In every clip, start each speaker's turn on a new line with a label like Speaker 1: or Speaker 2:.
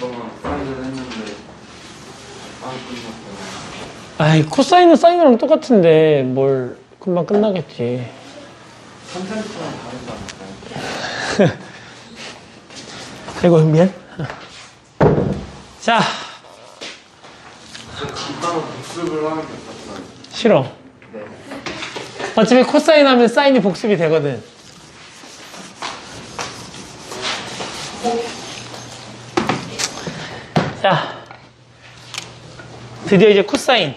Speaker 1: 잠깐만 사인을 했는데 안 끝났어요.
Speaker 2: 아이, 코사인은 사인이랑 똑같은데 뭘 금방 끝나겠지.
Speaker 1: 3cm만 다르지 않을까요?
Speaker 2: 아이고, 미안. 자,
Speaker 1: 이따가 복습을 하는 게 어떨까요?
Speaker 2: 싫어.
Speaker 1: 네.
Speaker 2: 어차피 코사인 하면 사인이 복습이 되거든. 자, 드디어 이제 코사인.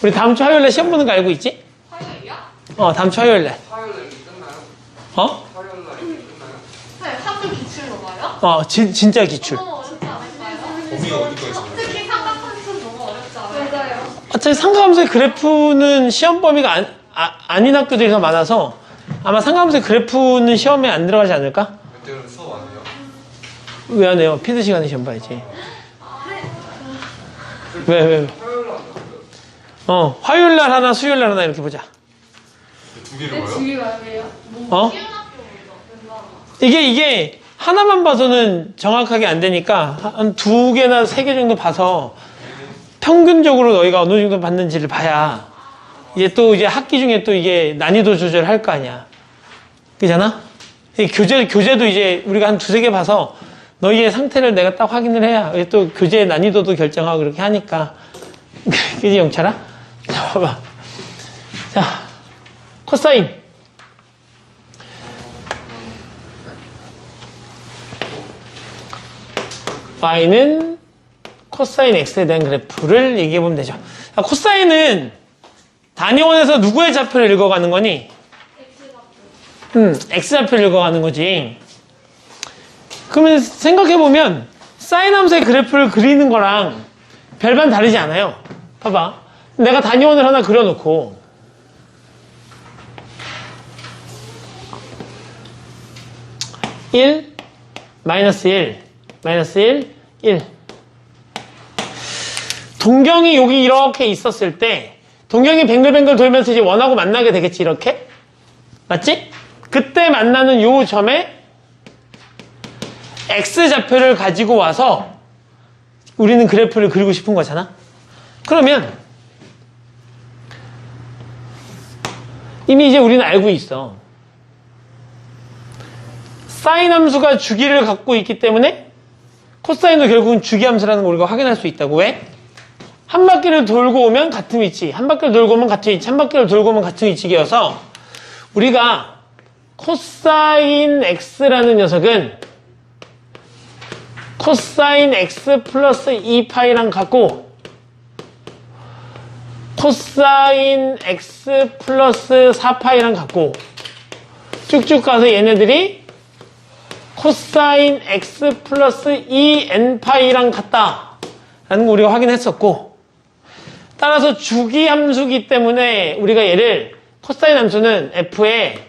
Speaker 2: 우리 다음 주 화요일에 시험 보는 거 알고 있지?
Speaker 3: 화요일이야?
Speaker 2: 다음 주 화요일에.
Speaker 1: 화요일에 이미 끝나요?
Speaker 2: 어?
Speaker 1: 화요일날 이미 끝나요?
Speaker 3: 네, 학교 기출 넘어요?
Speaker 2: 진짜 기출.
Speaker 3: 너무 어렵지 않을까요?
Speaker 4: 범위가 어디까지?
Speaker 3: 특히 삼각함수는 너무 어렵지 않아요? 맞아요.
Speaker 2: 어차피 삼각함수의 그래프는 시험 범위가 아닌 학교들이 더 많아서 아마 삼각함수의 그래프는 시험에 안 들어가지 않을까?
Speaker 4: 그때는 수업 안 해요?
Speaker 2: 왜 안 해요? 피드 시간에 시험 봐야지. 왜?
Speaker 1: 화요일날 안 됐어요.
Speaker 2: 화요일 날 하나, 수요일 날 하나 이렇게 보자.
Speaker 4: 두 개를 봐요?
Speaker 3: 주의 말이에요?
Speaker 2: 어?
Speaker 3: 쉬운 학교보다
Speaker 2: 이게 하나만 봐서는 정확하게 안 되니까 한 두 개나 세 개 정도 봐서 평균적으로 너희가 어느 정도 받는지를 봐야 이제 학기 중에 또 이게 난이도 조절할 거 아니야. 그잖아? 교재도 이제 우리가 한 두세 개 봐서 너희의 상태를 내가 딱 확인을 해야 또 교재 난이도도 결정하고 그렇게 하니까. 그지, 영철아? 자, 봐봐. 자, 코사인. y는 코사인 x에 대한 그래프를 얘기해 보면 되죠. 자, 코사인은 단위원에서 누구의 좌표를 읽어가는 거니? x좌표를 읽어가는 거지. 그러면 생각해보면 사인 함수의 그래프를 그리는 거랑 별반 다르지 않아요. 봐봐. 내가 단위원을 하나 그려놓고 (1) 마이너스 1 마이너스 1 1 동경이 여기 이렇게 있었을 때 동경이 뱅글뱅글 돌면서 이제 원하고 만나게 되겠지, 이렇게. 맞지? 그때 만나는 요 점에 x좌표를 가지고 와서 우리는 그래프를 그리고 싶은 거잖아. 그러면 이미 이제 우리는 알고 있어. 사인 함수가 주기를 갖고 있기 때문에 코사인도 결국은 주기 함수라는 걸 우리가 확인할 수 있다고. 왜? 한 바퀴를 돌고 오면 같은 위치, 한 바퀴를 돌고 오면 같은 위치, 한 바퀴를 돌고 오면 같은 위치이어서 우리가 코사인 x라는 녀석은 코사인 x 플러스 2파이랑 같고 코사인 x 플러스 4파이랑 같고 쭉쭉 가서 얘네들이 코사인 x 플러스 2n파이랑 같다 라는 거 우리가 확인했었고, 따라서 주기 함수기 때문에 우리가 얘를 코사인 함수는 f의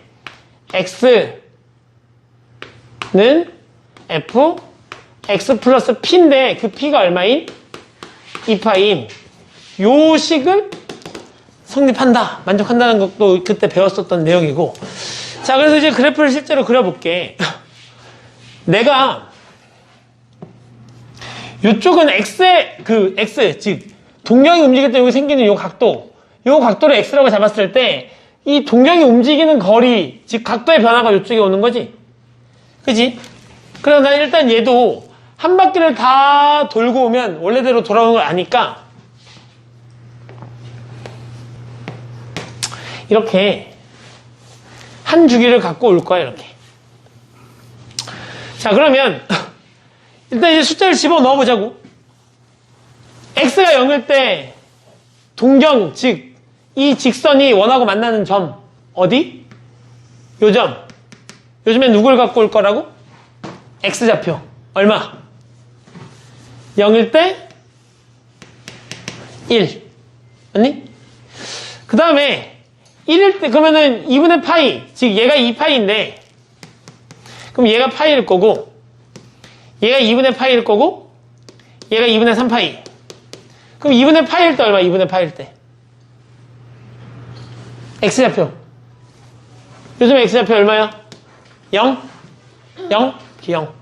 Speaker 2: x는 f x 플러스 p인데 그 p가 얼마인? 2파임. 요 식을 성립한다, 만족한다는 것도 그때 배웠었던 내용이고. 자, 그래서 이제 그래프를 실제로 그려볼게. 내가 요쪽은 x, 즉 동경이 움직일 때 여기 생기는 요 각도를 x라고 잡았을 때 이 동경이 움직이는 거리, 즉 각도의 변화가 요쪽에 오는 거지. 그지? 그래서 난 일단 얘도 한 바퀴를 다 돌고 오면 원래대로 돌아오는 걸 아니까 이렇게 한 주기를 갖고 올 거야, 이렇게. 자, 그러면 일단 이제 숫자를 집어 넣어 보자고. x가 0일 때 동경, 즉 이 직선이 원하고 만나는 점 어디? 요 점. 요즘에 누굴 갖고 올 거라고? x좌표. 얼마? 0일 때 1. 맞니? 그 다음에 1일 때 그러면은 2분의 파이, 즉 얘가 2파이인데 그럼 얘가 파이일 거고 얘가 2분의 파이일 거고 얘가 2분의 3파이. 그럼 2분의 파이일 때 얼마? 2분의 파이일 때 x좌표. 요즘 x좌표 얼마야? 0? 0? 0.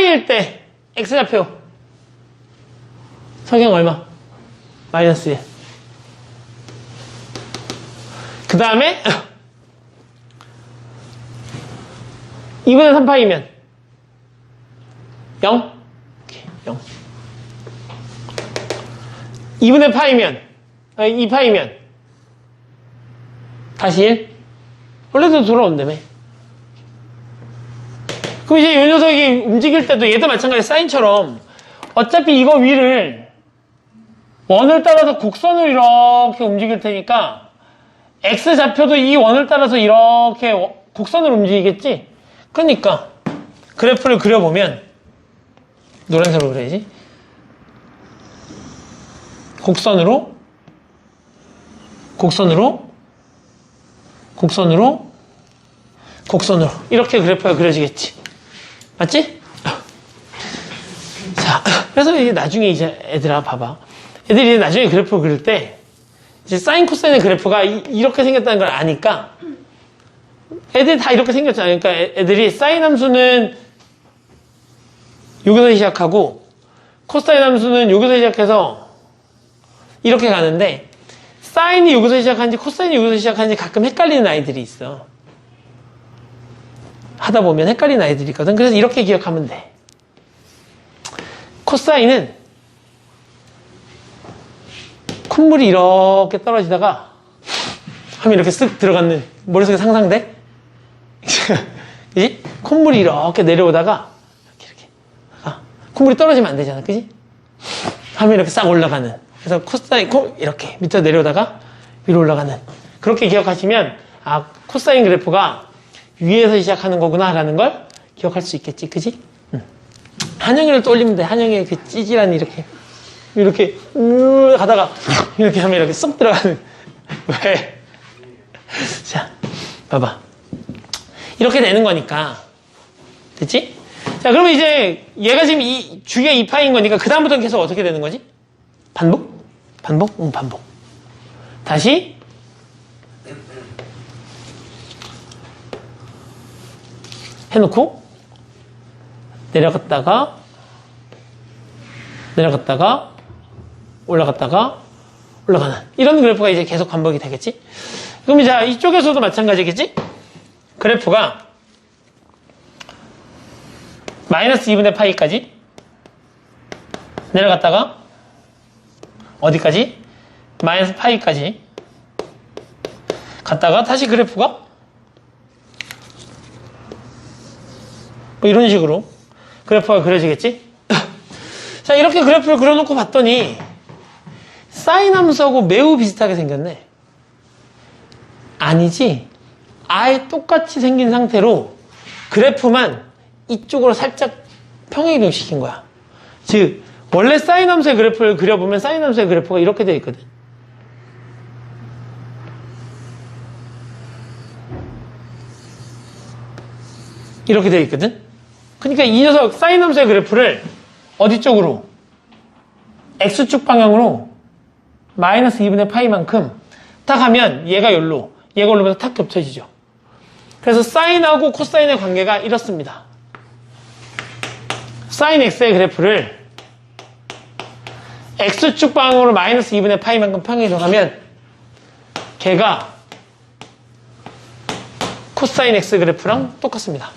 Speaker 2: 파이일 때 x좌표 성형 얼마? 마이너스 1. 그 다음에 2분의 3파이면 0? 오케이, 0. 2분의 파이면 2파이면 다시 1? 원래도 돌아온다며. 그럼 이제 이 녀석이 움직일 때도 얘도 마찬가지 사인처럼 어차피 이거 위를 원을 따라서 곡선으로 이렇게 움직일 테니까 x좌표도 이 원을 따라서 이렇게 곡선으로 움직이겠지? 그러니까 그래프를 그려보면 노란색으로 그려야지. 곡선으로 이렇게 그래프가 그려지겠지. 맞지? 자, 그래서 이제 나중에 이제 애들아 봐봐. 애들이 나중에 그래프를 그릴 때 이제 사인 코사인의 그래프가 이렇게 생겼다는 걸 아니까 애들이 다 이렇게 생겼잖아요. 그러니까 애들이 사인 함수는 여기서 시작하고 코사인 함수는 여기서 시작해서 이렇게 가는데 사인이 여기서 시작하는지 코사인이 여기서 시작하는지 가끔 헷갈리는 아이들이 있어. 하다 보면 헷갈리는 아이들이 있거든. 그래서 이렇게 기억하면 돼. 코사인은 콧물이 이렇게 떨어지다가 하면 이렇게 쓱 들어가는 머릿속에 상상돼? 그지? 콧물이 이렇게 내려오다가 이렇게 콧물이 떨어지면 안 되잖아. 그지? 하면 이렇게 싹 올라가는. 그래서 코사인 이렇게 밑으로 내려오다가 위로 올라가는. 그렇게 기억하시면 코사인 그래프가 위에서 시작하는 거구나 라는 걸 기억할 수 있겠지. 그지? 한영이를 또 올리면 돼. 한영이의 그 찌질한 이렇게 가다가 이렇게 하면 이렇게 쏙 들어가는. 왜? 자, 봐봐. 이렇게 되는 거니까. 됐지? 자, 그러면 이제 얘가 지금 주기가 2파인 거니까 그 다음부터는 계속 어떻게 되는 거지? 반복? 반복? 반복. 다시 해놓고 내려갔다가 올라갔다가 올라가는 이런 그래프가 이제 계속 반복이 되겠지? 그럼 이제 이쪽에서도 마찬가지겠지? 그래프가 마이너스 2분의 파이까지 내려갔다가 어디까지? 마이너스 파이까지 갔다가 다시 그래프가 뭐 이런 식으로 그래프가 그려지겠지? 자, 이렇게 그래프를 그려놓고 봤더니 사인 함수하고 매우 비슷하게 생겼네. 아니지. 아예 똑같이 생긴 상태로 그래프만 이쪽으로 살짝 평행이동 시킨 거야. 즉 원래 사인 함수의 그래프를 그려보면 사인 함수의 그래프가 이렇게 되어 있거든. 이렇게 되어 있거든. 그러니까 이 녀석 사인 함수의 그래프를 어디 쪽으로? X축 방향으로 마이너스 2분의 파이만큼 딱 하면 얘가 여기로 얘가 올라오면서 탁 겹쳐지죠. 그래서 사인하고 코사인의 관계가 이렇습니다. 사인 X의 그래프를 X축 방향으로 마이너스 2분의 파이만큼 평행이동하면 걔가 코사인 X 그래프랑 똑같습니다.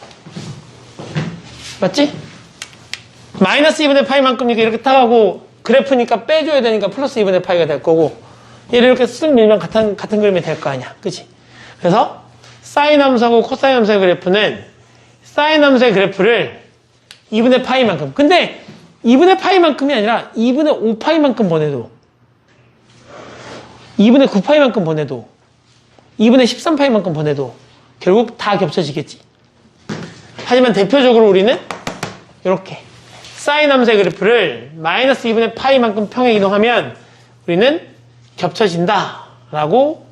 Speaker 2: 맞지? 마이너스 2분의 파이만큼이니까 이렇게 딱 하고 그래프니까 빼줘야 되니까 플러스 2분의 파이가 될 거고 얘를 이렇게 쓱 밀면 같은 그림이 될 거 아니야. 그치? 그래서 사인 함수하고 코사인 함수의 그래프는 사인 함수의 그래프를 2분의 파이만큼, 근데 2분의 파이만큼이 아니라 2분의 5파이만큼 보내도 2분의 9파이만큼 보내도 2분의 13파이만큼 보내도 결국 다 겹쳐지겠지. 하지만 대표적으로 우리는 이렇게 사인 함수의 그래프를 마이너스 2분의 파이만큼 평행 이동하면 우리는 겹쳐진다 라고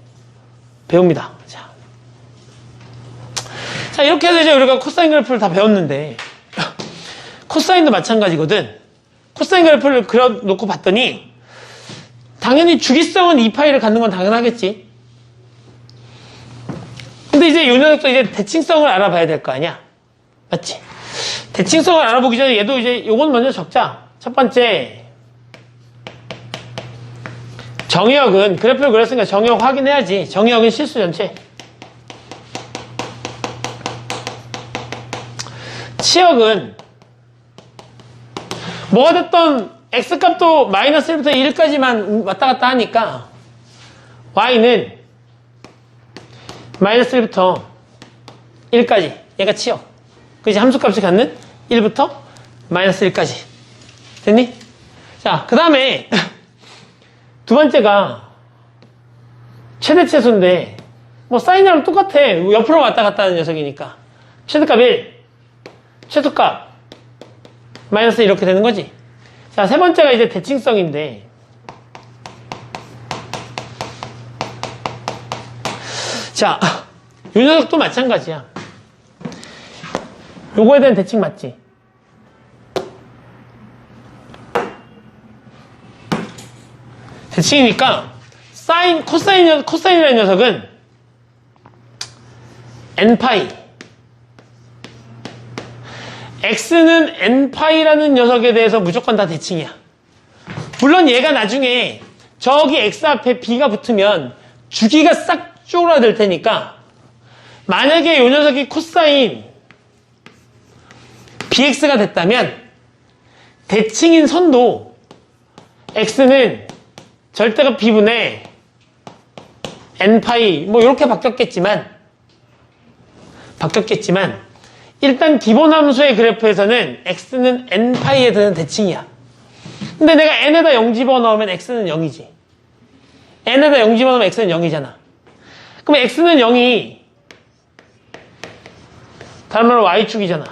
Speaker 2: 배웁니다. 자, 이렇게 해서 이제 우리가 코사인 그래프를 다 배웠는데 코사인도 마찬가지거든. 코사인 그래프를 그려놓고 봤더니 당연히 주기성은 2파이를 갖는 건 당연하겠지. 근데 이제 요 녀석도 이제 대칭성을 알아봐야 될 거 아니야. 맞지? 대칭성을 알아보기 전에 얘도 이제 요건 먼저 적자. 첫 번째, 정의역은 그래프를 그렸으니까 정의역 확인해야지. 정의역은 실수 전체. 치역은 뭐가 됐던 x값도 마이너스 1부터 1까지만 왔다 갔다 하니까 y는 마이너스 1부터 1까지 얘가 치역. 그지? 함수값이 갖는 1부터 마이너스 1까지. 됐니? 자, 그 다음에 두 번째가 최대체수인데 뭐 사인이랑 똑같아. 옆으로 왔다 갔다 하는 녀석이니까. 최대값 1, 최소값 마이너스 이렇게 되는 거지. 자, 세 번째가 이제 대칭성인데 자, 요 녀석도 마찬가지야. 요거에 대한 대칭 맞지? 대칭이니까 코사인이라는 녀석은 n파이, x는 n파이라는 녀석에 대해서 무조건 다 대칭이야. 물론 얘가 나중에 저기 x 앞에 b가 붙으면 주기가 싹 쪼그라들 테니까 만약에 요 녀석이 코사인 bx가 됐다면 대칭인 선도 x는 절대값 b분의 n파이 뭐 이렇게 바뀌었겠지만 일단 기본 함수의 그래프에서는 x는 n파이에 대한 대칭이야. 근데 내가 n에다 0 집어넣으면 x는 0이지. n에다 0 집어넣으면 x는 0이잖아. 그럼 x는 0이 다른 말로 y축이잖아.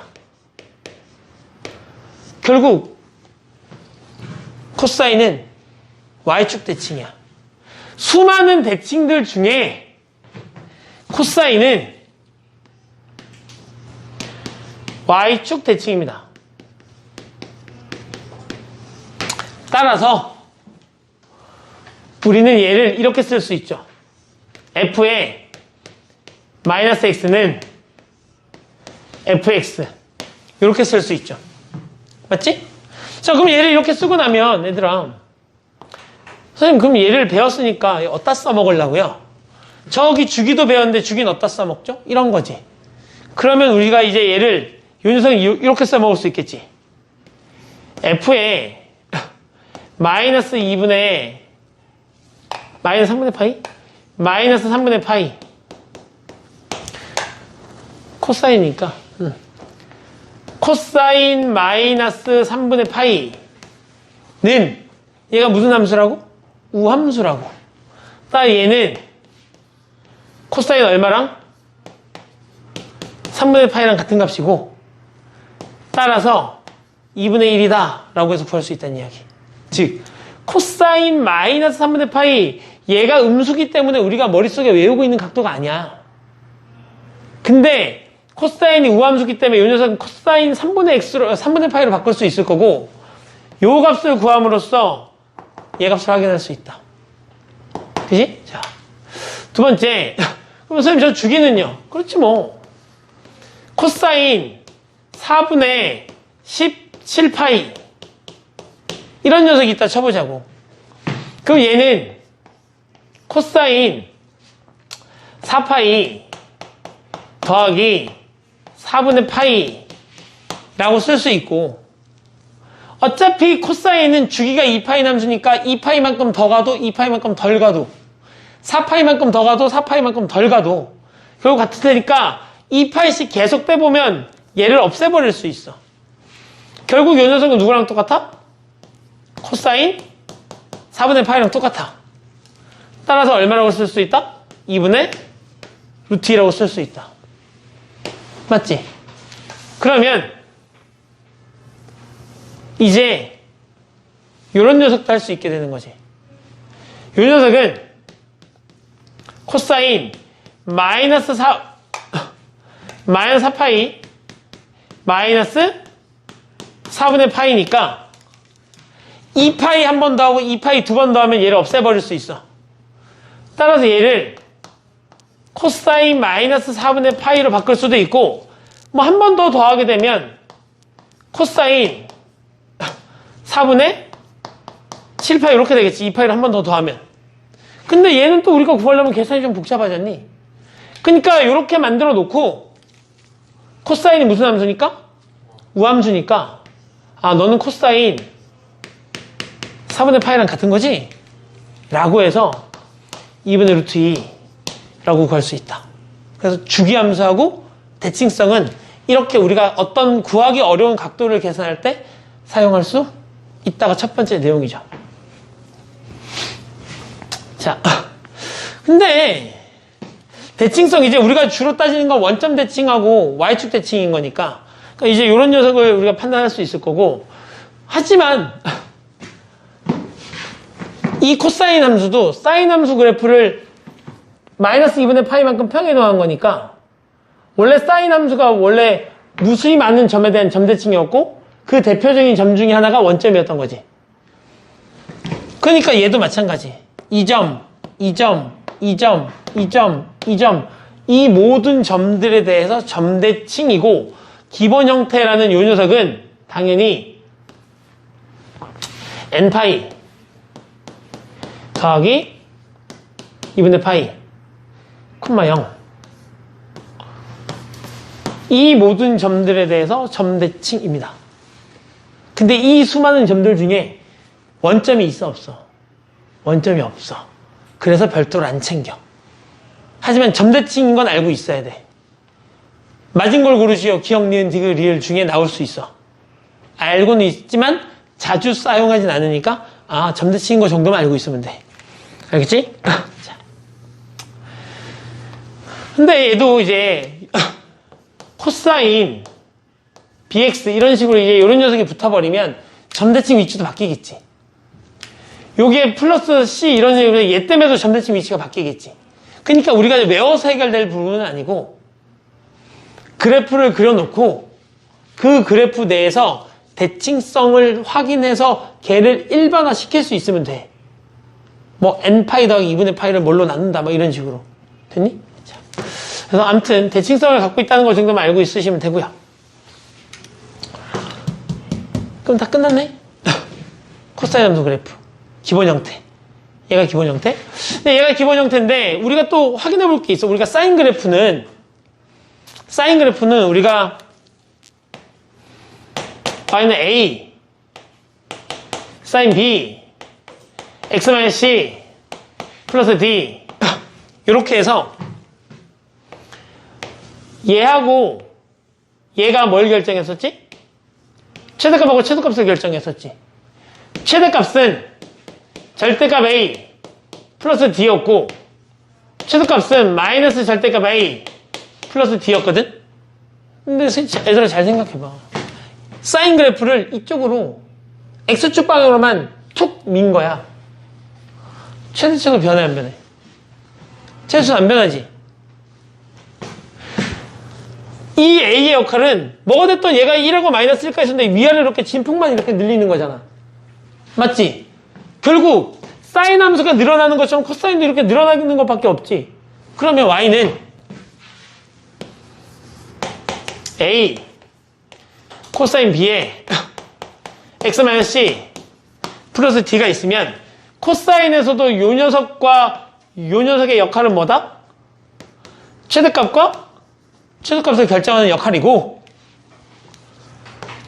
Speaker 2: 결국 코사인은 y축 대칭이야. 수많은 대칭들 중에 코사인은 y축 대칭입니다. 따라서 우리는 얘를 이렇게 쓸 수 있죠. f의 마이너스 x는 fx 이렇게 쓸 수 있죠. 맞지? 자, 그럼 얘를 이렇게 쓰고 나면 얘들아, 선생님 그럼 얘를 배웠으니까 어디다 써먹으려고요? 저기 주기도 배웠는데 주기는 어디다 써먹죠? 이런 거지. 그러면 우리가 이제 얘를 요 녀석 이렇게 써먹을 수 있겠지. f의 마이너스 2분의 마이너스 3분의 파이? 마이너스 3분의 파이 코사인이니까 코사인 마이너스 3분의 파이는 얘가 무슨 함수라고? 우함수라고. 따라 얘는 코사인 얼마랑? 3분의 파이랑 같은 값이고 따라서 2분의 1이다 라고 해서 구할 수 있다는 이야기. 즉 코사인 마이너스 3분의 파이 얘가 음수기 때문에 우리가 머릿속에 외우고 있는 각도가 아니야. 근데 코사인이 우함수기 때문에 이 녀석은 코사인 3분의 파이로 바꿀 수 있을 거고 요 값을 구함으로써 얘 값을 확인할 수 있다. 그치? 자, 두 번째. 그럼 선생님 저 주기는요? 그렇지 뭐. 코사인 4분의 17파이 이런 녀석이 있다 쳐보자고. 그럼 얘는 코사인 4파이 더하기 4분의 파이라고 쓸 수 있고 어차피 코사인은 주기가 2파이 함수니까 2파이만큼 더 가도 2파이만큼 덜 가도 4파이만큼 더 가도 4파이만큼 덜 가도 결국 같을 테니까 2파이씩 계속 빼보면 얘를 없애버릴 수 있어. 결국 이 녀석은 누구랑 똑같아? 코사인 4분의 파이랑 똑같아. 따라서 얼마라고 쓸 수 있다? 2분의 루트 2라고 쓸 수 있다. 맞지? 그러면 이제 이런 녀석도 할 수 있게 되는 거지. 이 녀석은 코사인 마이너스 4파이 마이너스 4분의 파이니까 2파이 한 번 더 하고 2파이 두 번 더 하면 얘를 없애버릴 수 있어. 따라서 얘를 코사인 마이너스 4분의 파이로 바꿀 수도 있고 뭐 한 번 더 더하게 되면 코사인 4분의 7파이 이렇게 되겠지. 2파이를 한 번 더 더하면. 근데 얘는 또 우리가 구하려면 계산이 좀 복잡하잖니. 그러니까 이렇게 만들어 놓고 코사인이 무슨 함수니까? 우함수니까 아 너는 코사인 4분의 파이랑 같은 거지? 라고 해서 2분의 루트 2 라고 구할 수 있다. 그래서 주기함수하고 대칭성은 이렇게 우리가 어떤 구하기 어려운 각도를 계산할 때 사용할 수 있다가 첫 번째 내용이죠. 자, 근데 대칭성 이제 우리가 주로 따지는 건 원점 대칭하고 y축 대칭인 거니까 그러니까 이제 이런 녀석을 우리가 판단할 수 있을 거고 하지만 이 코사인 함수도 사인 함수 그래프를 마이너스 2분의 파이만큼 평행이동한 거니까 원래 사인 함수가 원래 무수히 많은 점에 대한 점대칭이었고 그 대표적인 점 중에 하나가 원점이었던 거지. 그러니까 얘도 마찬가지. 2점, 2점, 2점, 2점, 2점 이 모든 점들에 대해서 점대칭이고 기본 형태라는 요 녀석은 당연히 n파이 더하기 2분의 파이 콤마 0 이 모든 점들에 대해서 점대칭입니다. 근데 이 수많은 점들 중에 원점이 있어 없어? 원점이 없어. 그래서 별도로 안 챙겨. 하지만 점대칭인 건 알고 있어야 돼. 맞은 걸 고르시오. 기억, 니은, 디귿, 리을 중에 나올 수 있어. 알고는 있지만 자주 사용하진 않으니까 아 점대칭인 거 정도만 알고 있으면 돼. 알겠지? 자. 근데 얘도 이제 코사인 bx 이런 식으로 이제 이런 녀석이 붙어버리면 점대칭 위치도 바뀌겠지. 요게 플러스 c 이런 식으로 얘 때문에도 점대칭 위치가 바뀌겠지. 그러니까 우리가 외워서 해결될 부분은 아니고 그래프를 그려놓고 그 그래프 내에서 대칭성을 확인해서 걔를 일반화 시킬 수 있으면 돼. 뭐 n파이 더하기 2분의 파이를 뭘로 나눈다 뭐 이런 식으로. 됐니? 자. 그래서 아무튼 대칭성을 갖고 있다는 거 정도만 알고 있으시면 되고요. 그럼 다 끝났네? 코사인 함수 그래프 기본 형태. 얘가 기본 형태? 근데 얘가 기본 형태인데 우리가 또 확인해 볼 게 있어. 우리가 사인 그래프는 우리가 y는 a 사인 b x-c 플러스 d 이렇게 해서 얘하고 얘가 뭘 결정했었지? 최대값하고 최소값을 결정했었지. 최대값은 절대값 a 플러스 d였고 최소값은 마이너스 절대값 a 플러스 d였거든? 근데 얘들아 잘 생각해봐. 사인 그래프를 이쪽으로 x축 방향으로만 툭 민 거야. 최대값은 변해 안 변해? 최대값은 안 변하지. 이 a의 역할은 뭐가 됐든 얘가 1하고 마이너스 1까지 있었는데 위아래로 이렇게 진폭만 이렇게 늘리는 거잖아. 맞지? 결국 사인 함수가 늘어나는 것처럼 코사인도 이렇게 늘어나는 것밖에 없지. 그러면 y는 a 코사인 b에 x-c 플러스 d가 있으면 코사인에서도 요 녀석과 요 녀석의 역할은 뭐다? 최대값과 최소값을 결정하는 역할이고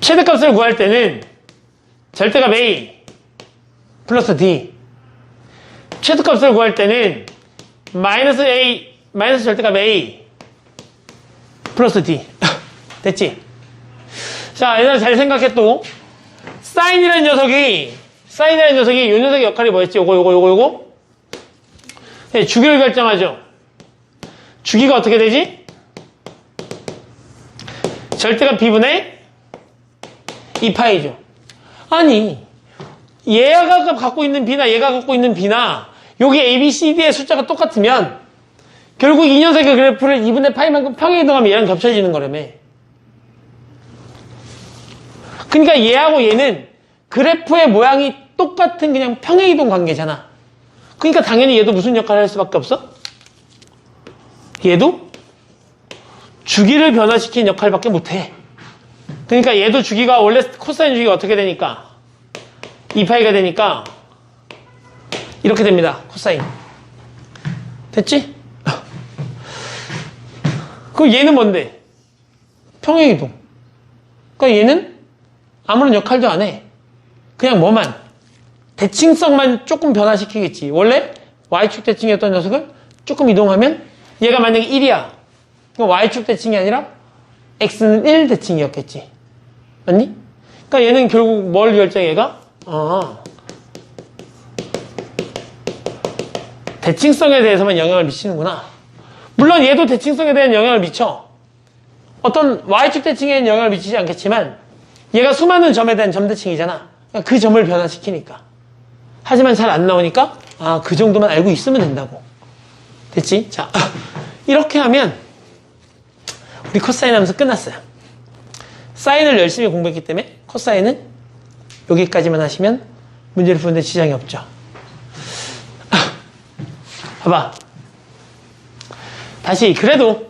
Speaker 2: 최대값을 구할 때는 절대값 a 플러스 d 최소값을 구할 때는 마이너스 절대값 a 플러스 d 됐지? 자, 얘들아 잘 생각해 또 사인이라는 녀석이 요 녀석의 역할이 뭐였지? 요거 네, 주기를 결정하죠. 주기가 어떻게 되지? 절대값 b분의 2파이죠. 아니 얘가 갖고 있는 b나 얘가 갖고 있는 b나 여기 a, b, c, d의 숫자가 똑같으면 결국 이 녀석의 그래프를 2분의 파이만큼 평행이동하면 얘랑 겹쳐지는 거라며. 그러니까 얘하고 얘는 그래프의 모양이 똑같은 그냥 평행이동 관계잖아. 그러니까 당연히 얘도 무슨 역할을 할 수밖에 없어? 얘도 주기를 변화시킨 역할밖에 못해. 그러니까 얘도 주기가 원래 코사인 주기가 어떻게 되니까 2파이가 되니까 이렇게 됩니다. 코사인. 됐지? 그럼 얘는 뭔데? 평행이동. 그러니까 얘는 아무런 역할도 안 해. 그냥 뭐만 대칭성만 조금 변화시키겠지. 원래 Y축 대칭이었던 녀석을 조금 이동하면 얘가 만약에 1이야. 그럼 Y축 대칭이 아니라 X는 1 대칭이었겠지. 맞니? 그러니까 얘는 결국 뭘 결정해 얘가? 대칭성에 대해서만 영향을 미치는구나. 물론 얘도 대칭성에 대한 영향을 미쳐. 어떤 Y축 대칭에 대한 영향을 미치지 않겠지만 얘가 수많은 점에 대한 점대칭이잖아. 그러니까 그 점을 변화시키니까. 하지만 잘 안 나오니까 그 정도만 알고 있으면 된다고. 됐지? 자, 이렇게 하면 우리 코사인 함수 끝났어요. 사인을 열심히 공부했기 때문에 코사인은 여기까지만 하시면 문제를 푸는데 지장이 없죠. 봐봐. 다시 그래도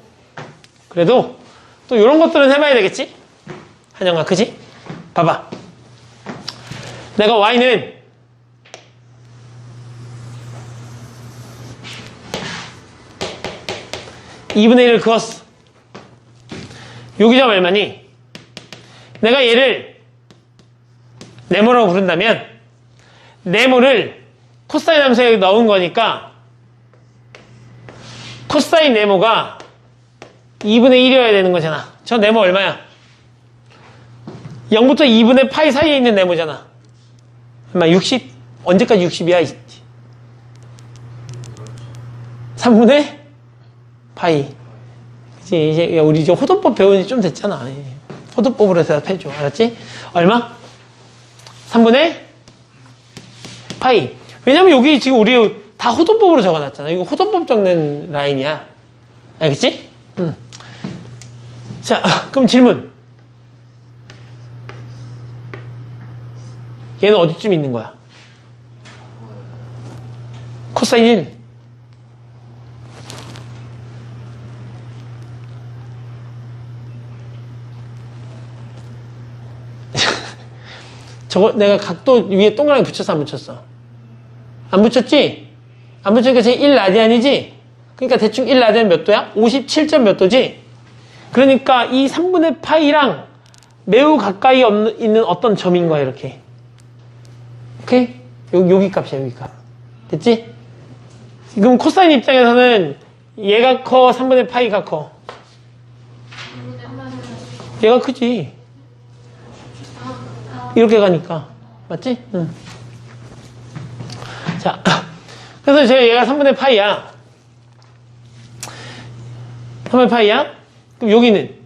Speaker 2: 또 이런 것들은 해봐야 되겠지? 한영아, 그지? 봐봐. 내가 y는 2분의 1을 그었어. 여기 점 얼마니? 내가 얘를 네모라고 부른다면 네모를 코사인 함수에 넣은 거니까 코사인 네모가 2분의 1이어야 되는 거잖아. 저 네모 얼마야? 0부터 2분의 파이 사이에 있는 네모잖아. 얼마? 60? 언제까지 60이야? 3분의 파이. 이제 우리 이제 호돈법 배운 지 좀 됐잖아. 호돈법으로 대답해줘. 알았지? 얼마? 3분의 파이. 왜냐면 여기 지금 우리 다 호돈법으로 적어놨잖아. 이거 호돈법 적는 라인이야. 알겠지? 자, 그럼 질문. 얘는 어디쯤 있는 거야? 코사인 1. 저거 내가 각도 위에 동그라미 붙였어, 안 붙였어? 안 붙였지? 안 붙였으니까 지금 1 라디안이지? 그러니까 대충 1 라디안 몇 도야? 57점 몇 도지? 그러니까 이 3분의 파이랑 매우 가까이 있는 어떤 점인 거야, 이렇게. 오케이? 여기 값이야, 여기 값. 됐지? 지금 코사인 입장에서는 얘가 커, 3분의 파이가 커. 얘가 크지. 이렇게 가니까. 맞지? 응. 자, 그래서 얘가 3분의 파이야. 3분의 파이야? 그럼 여기는?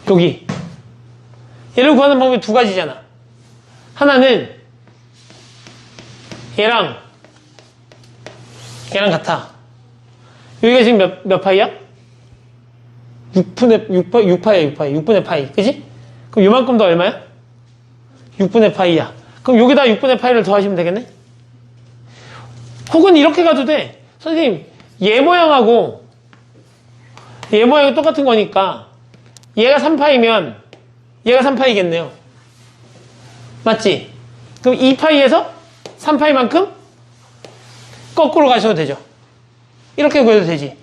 Speaker 2: 여기. 얘를 구하는 방법이 두 가지잖아. 하나는 얘랑 같아. 여기가 지금 몇 파이야? 6파이야. 6분의 파이. 그지? 그럼 요만큼 더 얼마야? 6분의 파이야. 그럼 여기다 6분의 파이를 더하시면 되겠네? 혹은 이렇게 가도 돼. 선생님, 얘 모양이 똑같은 거니까 얘가 3파이면 얘가 3파이겠네요. 맞지? 그럼 2파이에서 3파이만큼 거꾸로 가셔도 되죠. 이렇게 구해도 되지.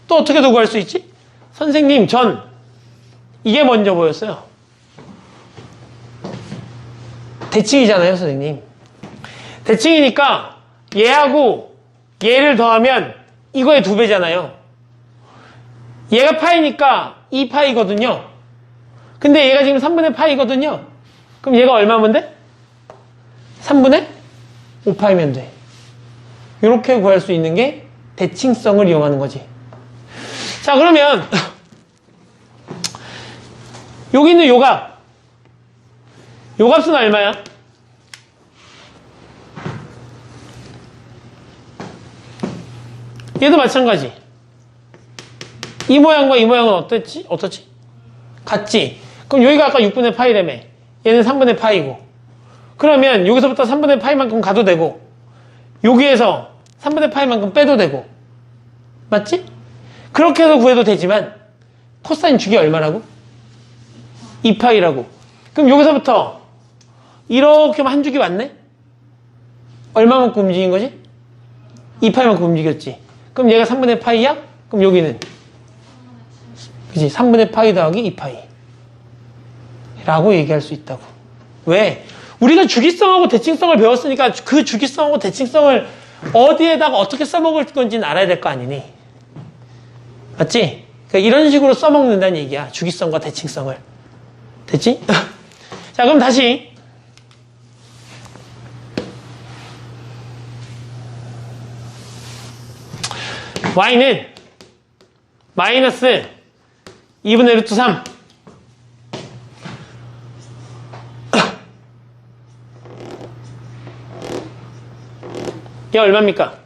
Speaker 2: 또 어떻게 더 구할 수 있지? 선생님, 전 이게 먼저 보였어요. 대칭이잖아요, 선생님. 대칭이니까 얘하고 얘를 더하면 이거의 2배잖아요. 얘가 파이니까 2파이거든요. 근데 얘가 지금 3분의 파이거든요. 그럼 얘가 얼마면 돼? 3분의 5파이면 돼. 이렇게 구할 수 있는 게 대칭성을 이용하는 거지. 자, 그러면 여기 있는 요 값은 얼마야? 얘도 마찬가지. 이 모양과 이 모양은 어떻지? 같지? 그럼 여기가 아까 6분의 파이라며. 얘는 3분의 파이고. 그러면 여기서부터 3분의 파이만큼 가도 되고, 여기에서 3분의 파이만큼 빼도 되고. 맞지? 그렇게 해서 구해도 되지만 코사인 주기 얼마라고? 2파이라고. 그럼 여기서부터 이렇게 한 주기 왔네? 얼마만큼 움직인 거지? 2파이만큼 움직였지. 그럼 얘가 3분의 파이야? 그럼 여기는 그치? 3분의 파이 더하기 2파이 라고 얘기할 수 있다고. 왜? 우리가 주기성하고 대칭성을 배웠으니까 그 주기성하고 대칭성을 어디에다가 어떻게 써먹을 건지는 알아야 될 거 아니니? 맞지? 그러니까 이런 식으로 써먹는다는 얘기야. 주기성과 대칭성을. 됐지? 자, 그럼 다시. y는 마이너스 2분의 루트 3 얘 얼마입니까?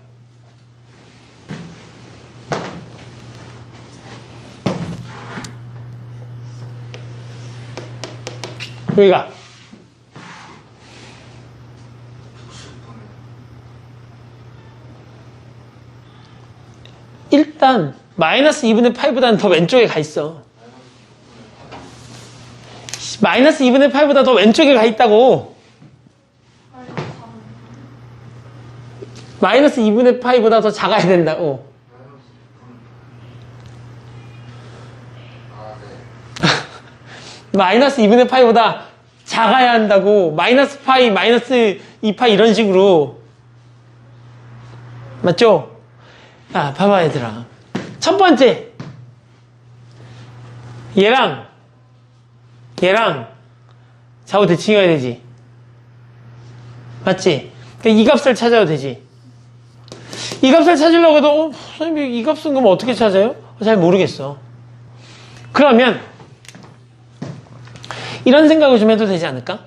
Speaker 2: 여기가 일단 마이너스 2분의 8보다는 더 왼쪽에 가 있어. 마이너스 2분의 8보다 더 왼쪽에 가 있다고. 마이너스 2분의 8보다 더 작아야 된다고. 마이너스 2분의 8보다 작아야 한다고. 마이너스 파이, 마이너스 2파이 이런 식으로. 맞죠? 아, 봐봐, 얘들아. 첫 번째. 얘랑 좌우 대칭해야 되지. 맞지? 그러니까 이 값을 찾아야 되지. 이 값을 찾으려고 해도, 선생님, 이 값은 그럼 어떻게 찾아요? 잘 모르겠어. 그러면, 이런 생각을 좀 해도 되지 않을까?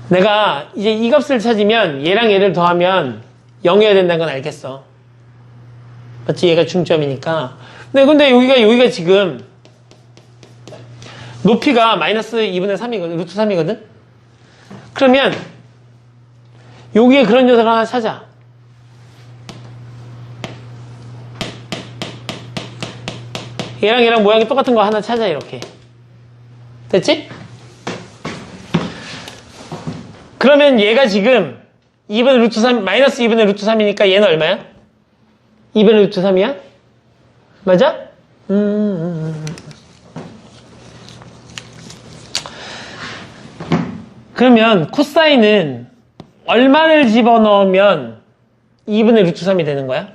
Speaker 2: 내가 이제 이 값을 찾으면 얘랑 얘를 더하면 0이어야 된다는 건 알겠어. 맞지? 얘가 중점이니까. 근데 여기가 지금 높이가 마이너스 2분의 3이거든. 루트 3이거든? 그러면 여기에 그런 녀석을 하나 찾아. 얘랑 모양이 똑같은 거 하나 찾아, 이렇게. 됐지? 그러면 얘가 지금 2분의 루트 3, 마이너스 2분의 루트 3이니까 얘는 얼마야? 2분의 루트 3이야? 맞아? 그러면 코사인은 얼마를 집어넣으면 2분의 루트 3이 되는 거야?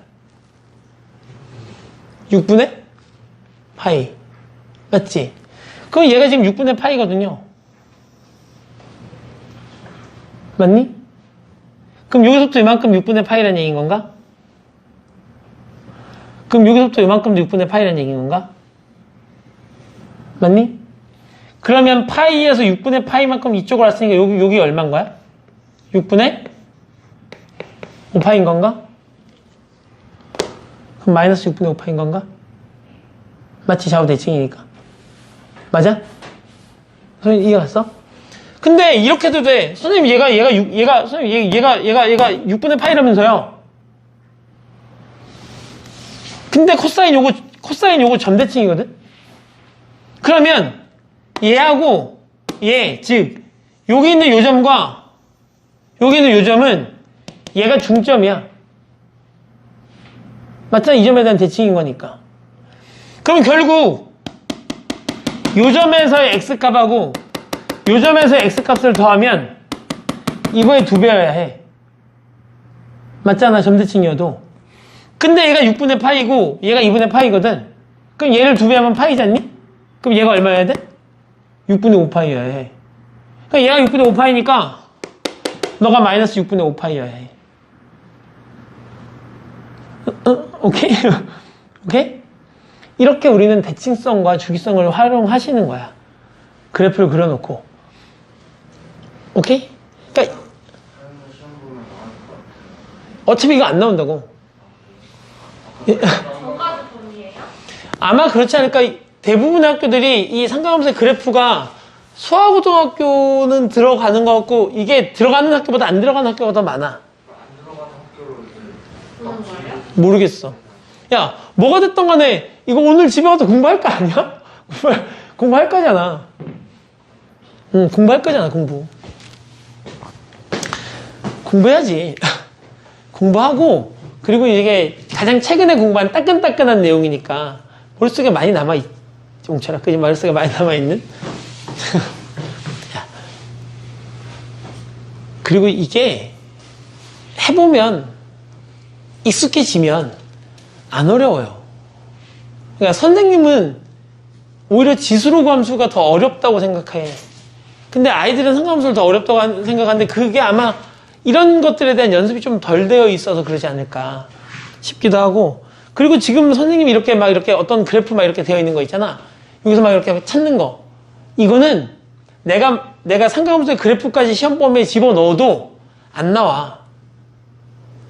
Speaker 2: 6분의 파이. 맞지? 그럼 얘가 지금 6분의 파이거든요. 맞니? 그럼 여기서부터 이만큼 6분의 파이라는 얘기인 건가? 그럼 여기서부터 이만큼도 6분의 파이라는 얘기인 건가? 맞니? 그러면 파이에서 6분의 파이만큼 이쪽으로 왔으니까 여기 얼마인 거야? 6분의 5파인 건가? 그럼 마이너스 6분의 5파인 건가? 마치 좌우 대칭이니까. 맞아? 선생님 이해갔어? 근데 이렇게 해도 돼. 선생님 얘가 6분의 파이라면서요. 근데 코사인 요거 점대칭이거든? 그러면 얘하고 얘, 즉 여기 있는 요점과 여기 있는 요점은 얘가 중점이야. 맞잖아? 이 점에 대한 대칭인 거니까. 그럼 결국 요점에서의 x값하고 요점에서의 x값을 더하면 이거의 2배여야 해. 맞잖아? 점대칭이어도. 근데 얘가 6분의 파이고 얘가 2분의 파이거든. 그럼 얘를 2배하면 파이잖니? 그럼 얘가 얼마여야 돼? 6분의 5파이여야 해. 그러니까 얘가 6분의 5파이니까 너가 마이너스 6분의 5파이여야 해. 오케이? 오케이? 이렇게 우리는 대칭성과 주기성을 활용하시는 거야. 그래프를 그려놓고. 오케이? 그러니까 어차피 이거 안 나온다고.
Speaker 3: 저까지 돈이에요?
Speaker 2: 아마 그렇지 않을까. 대부분의 학교들이 이 삼각함수의 그래프가 수화고등학교는 들어가는 것 같고 이게 들어가는 학교보다 안 들어가는 학교가 더 많아.
Speaker 3: 보는 거예요?
Speaker 2: 모르겠어. 야, 뭐가 됐던 간에 이거 오늘 집에 와서 공부할 거 아니야? 공부할 거잖아. 응, 공부할 거잖아, 공부. 공부해야지. 공부하고, 그리고 이게 가장 최근에 공부한 따끈따끈한 내용이니까 머릿속에 많이 남아있, 옹철아, 그지? 머릿속에 많이 남아있는? 그리고 이게 해보면, 익숙해지면 안 어려워요. 그러니까 선생님은 오히려 지수로 함수가 더 어렵다고 생각해. 근데 아이들은 상함수를 더 어렵다고 생각하는데 그게 아마 이런 것들에 대한 연습이 좀 덜 되어 있어서 그러지 않을까 싶기도 하고. 그리고 지금 선생님이 이렇게 막 이렇게 어떤 그래프 막 이렇게 되어 있는 거 있잖아. 여기서 막 이렇게 찾는 거. 이거는 내가 상함수의 그래프까지 시험범위에 집어넣어도 안 나와.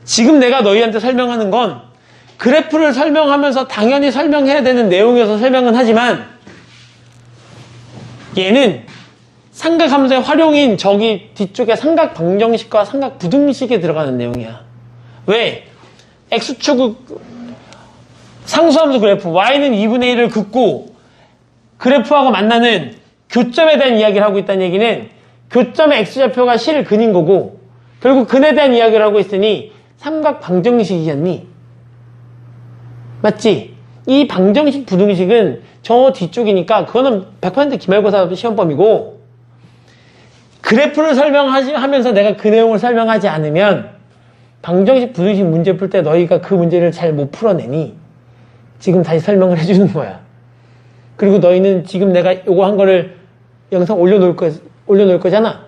Speaker 2: 지금 내가 너희한테 설명하는 건 그래프를 설명하면서 당연히 설명해야 되는 내용에서 설명은 하지만 얘는 삼각함수의 활용인 저기 뒤쪽에 삼각 방정식과 삼각 부등식에 들어가는 내용이야. 왜? X축 상수함수 그래프 Y는 2분의 1을 긋고 그래프하고 만나는 교점에 대한 이야기를 하고 있다는 얘기는 교점의 X좌표가 실 근인 거고 결국 근에 대한 이야기를 하고 있으니 삼각 방정식이었니? 맞지? 이 방정식 부등식은 저 뒤쪽이니까 그거는 100% 기말고사 시험범위고 그래프를 설명하면서 내가 그 내용을 설명하지 않으면 방정식 부등식 문제 풀 때 너희가 그 문제를 잘 못 풀어내니 지금 다시 설명을 해주는 거야. 그리고 너희는 지금 내가 요거 한 거를 영상 올려놓을 거잖아.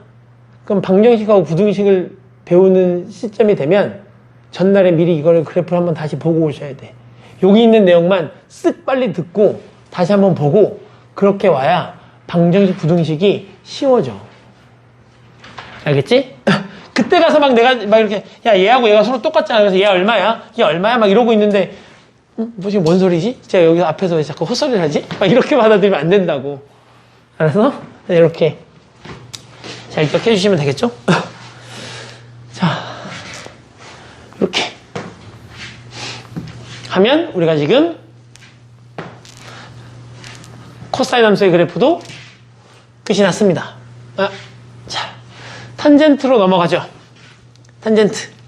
Speaker 2: 그럼 방정식하고 부등식을 배우는 시점이 되면 전날에 미리 이거를 그래프를 한번 다시 보고 오셔야 돼. 여기 있는 내용만 쓱 빨리 듣고 다시 한번 보고 그렇게 와야 방정식 부등식이 쉬워져. 알겠지? 그때 가서 막 내가 막 이렇게 야 얘하고 얘가 서로 똑같잖아. 그래서 얘 얼마야? 얘 얼마야? 막 이러고 있는데 뭐 지금 뭔 소리지? 제가 여기 앞에서 왜 자꾸 헛소리를 하지? 막 이렇게 받아들이면 안 된다고. 알았어? 이렇게 잘 기억해 주시면 되겠죠? 자, 이렇게 하면 우리가 지금 코사인 함수의 그래프도 끝이 났습니다. 자, 탄젠트로 넘어가죠. 탄젠트.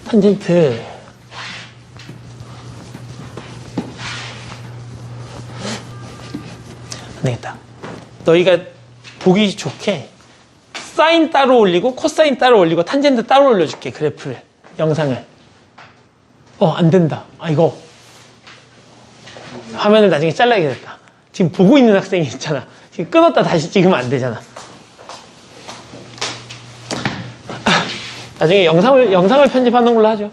Speaker 2: 탄젠트. 안 되겠다. 너희가 보기 좋게 사인 따로 올리고 코사인 따로 올리고 탄젠트 따로 올려줄게. 그래프를, 영상을. 안 된다. 이거 화면을 나중에 잘라야겠다. 지금 보고 있는 학생이 있잖아. 지금 끊었다 다시 찍으면 안 되잖아. 나중에 영상을 편집하는 걸로 하죠.